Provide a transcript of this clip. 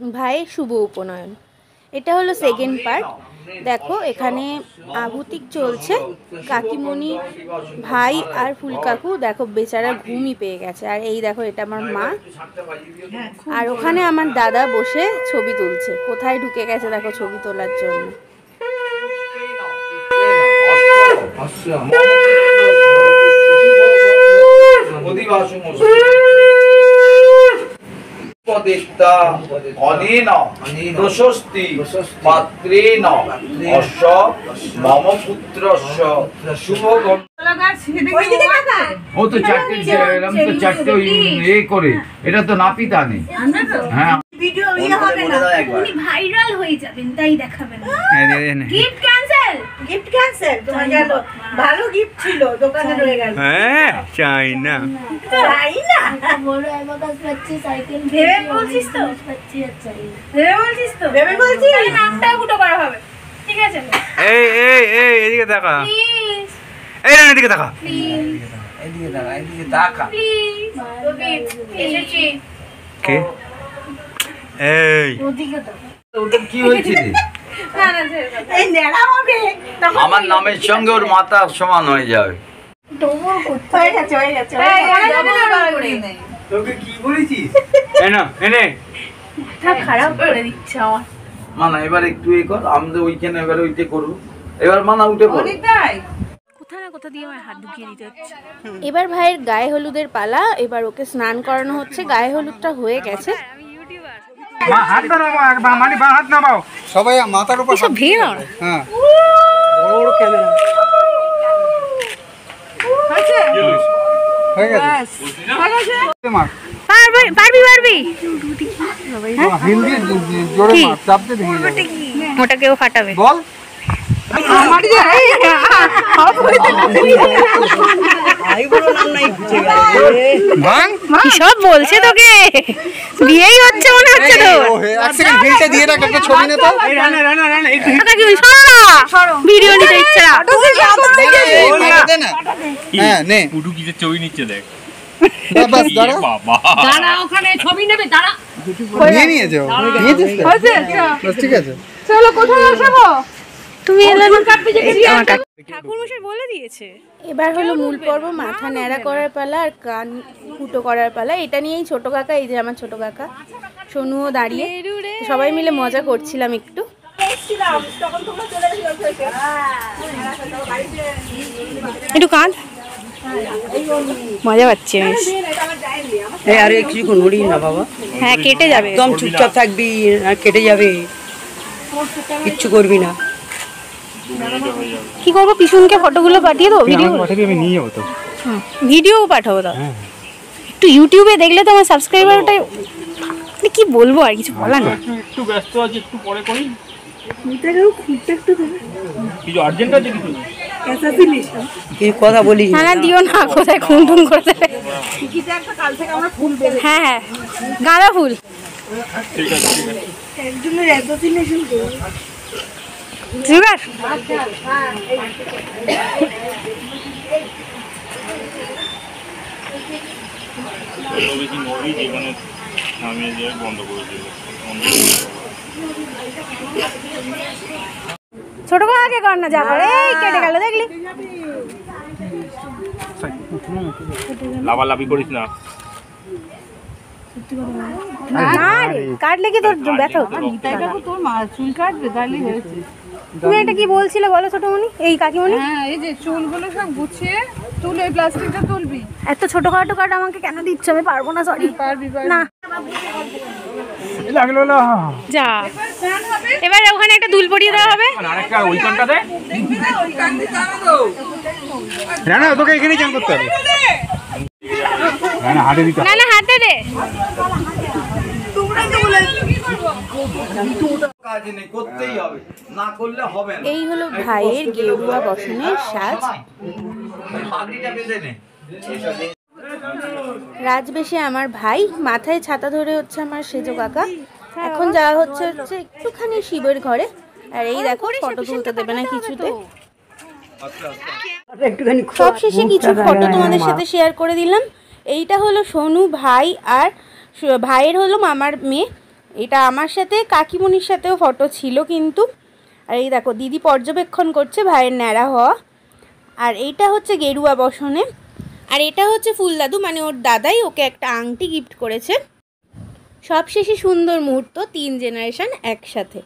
ভাইয়ের শুভ উপনয়ন। এটা হলো সেকেন্ড পার্ট। দেখো এখানে আহুতি চলছে। কাকিমণি, ভাই আর ফুলকাকু দেখো বেচারা ঘুমই পেয়ে গেছে। আর এই দেখো এটা আমার মা, আর ওখানে আমার দাদা বসে ছবি তুলছে। কোথায় ঢুকে গেছে দেখো ছবি তোলার জন্য। প্রশস্তি পাত্রেণ অশ্ব মম পুত্রস্য শুভ। ও তো চারটে এ করে, এটা তো নাপিত আনে। হ্যাঁ ভিডিও হবে না, উনি ভাইরাল হয়ে যাবেন তাই দেখাবেন। Gift cancel, gift cancel. তোমার গেল ভালো গিফট ছিল, দোকানে রয়ে গেল। হ্যাঁ চাই না, চাই না বড় এবাকাস পাচ্ছি সাইকেল। ভেবে বলছিস তো? পাচ্ছি আচ্ছা ভেবে বলছিস তো? ভেবে বলছিস তাহলে নামটা ফুটো করা হবে, ঠিক আছে? এই এই এই এদিকে তাকা প্লিজ, এই না এদিকে তাকা প্লিজ, এদিকে তাকা, এদিকে তাকা প্লিজ। তোকে এসেছি কে? এই ওদিকে তাকা। ওটা কি হয়েছে রে? না না এই নেড়া হবে, আমার নামের সঙ্গে ওর মাথা সমান হয়ে যাবে। ডবল করতে হয়ে গেছে, হয়ে গেছে। এই ডবল করে নেই। তোকে কি বলেছিস? এনা এনে মাথা খারাপ করে দিচ্ছে আমার। মানা এবার একটু এই কর, আমরা ওইখানে এবার ওইটা করব। এবার মানা উঠে পড়। অনেকটাই কোথা না কোথা দিয়ে আমার হাত ঢুকিয়ে দিতে হচ্ছে। এবার ভাইয়ের গায়ে হলুদের পালা। এবার ওকে স্নান করানো হচ্ছে। গায়ে হলুদটা হয়ে গেছে। মা হাত নামাও, একবার মানে বা হাত নামাও সবাই মাথার উপর সব ভিড়। হ্যাঁ বড় বড় ক্যামেরা আছে হয়ে গেছে, মার পারবি পারবি পারবি। হিন্দি জোরে মার, চাপতে ভেঙে যাবে। ওটা কেউ ফাটাবে বল। আমার যে আই বড় নাম নাই বুঝে গেল। ভাঙ কি সব বলছে তোকে? বিয়েই হচ্ছে মনে হচ্ছে তো। এক সেকেন্ড ভিলটা দিয়ে রাখ, একটা ছবি নে তো। এই রানা রানা রানা এই কথা কি সরো, ভিডিও নিতে ইচ্ছা না। হ্যাঁ নে পুটু কি যে ছবি নিচ্ছে দেখ। বাস দাঁড়া বাবা দাঁড়া, ওখানে ছবি নেবে, দাঁড়া। নিয়ে নিয়ে যাও, নিয়ে দিস তো? বাস ঠিক আছে। চলো কোথায় আসবো? তুমি এলে আমার ঠাকুরমশাই বলে দিয়েছে। এবার হলো মূল পর্ব, মাথা ন্যাড়া করার পালা আর কান ফুটো করার পালা। এটা নিয়েই ছোট কাকা, এই যে আমার ছোট কাকা সোনুও দাঁড়িয়ে, সবাই মিলে মজা করছিলাম একটু। একটু কাঁদ, মজা পাচ্ছি আমি। আরে কিছুক্ষণ নড়ি না বাবা। হ্যাঁ কেটে যাবে, একদম চুপচাপ থাকবি, আর কেটে যাবে, কিচ্ছু করবি না। কি করবো? পিছনকে ফটোগুলো পাঠিয়ে দেবো, ভিডিও পাঠাবি, আমি নিয়ে যাবো তো। ভিডিও পাঠাবো তো একটু ইউটিউবে দেখলে তো আমার সাবস্ক্রাইবার ওটাই। কি বলবো আর কিছু বলার না। একটু ব্যস্ত আছি, একটু পরে করি। কিছু আর্জেন্ট আছে কিছু? কি কথা বলি না না দিও না, কোথায় খুন টুন করে দেবে। হ্যাঁ হ্যাঁ গাঁদা ফুল। ঠিক আছে সুগার বেশি নড়বি, যেখানে নামিয়ে দিয়ে বন্ধ করে দিল। ছোট কাকে কর না, যা করে এই কেটে গেল দেখলি। লাভালাভি করিস না। না রে কাটলে কি তোর ব্যথা হতো? তোর মা চুল কাটবে তাহলে হয়েছে। তুমি এটা কি বলছিলে বলো ছোটমণি? এই কাকিমণি হ্যাঁ এই যে চুলগুলো সব গুছিয়ে তুলে এই প্লাস্টিকটা তুলবি। এত ছোটখাটো কাট আমাকে কেন দিচ্ছ? আমি পারবো না, সরি। পারবি না লাগলো না যা। এবার ওখানে একটা দুল পরিয়ে দেওয়া হবে। আরেকটা ওই কানটা দে। রানা তোকে এখানেই চান করতে হবে। রানা হাতে দিতে না না হাতে দে। এই হলো ভাইয়ের গেরুয়া বসনের সাজ। রাজবেশে আমার ভাই, মাথায় ছাতা ধরে হচ্ছে আমার সেজো কাকা। এখন যাওয়া হচ্ছে একটুখানি শিবের ঘরে। আর এই দেখো ফটো তুলতে দেবে না কিছুতে। সব শেষে কিছু ফটো তোমাদের সাথে শেয়ার করে দিলাম। এইটা হলো সোনু ভাই, আর ভাইয়ের হলো মামার মেয়ে। এটা আমার সাথে কাকিমণির সাথেও ফটো ছিল কিন্তু। আর এই দেখো দিদি পর্যবেক্ষণ করছে ভাইয়ের ন্যাড়া হওয়া। আর এইটা হচ্ছে গেরুয়া বসনে। আর এটা হচ্ছে ফুলদাদু, মানে ওর দাদাই ওকে একটা আংটি গিফট করেছে। সবশেষে সুন্দর মুহূর্ত, 3 জেনারেশন একসাথে।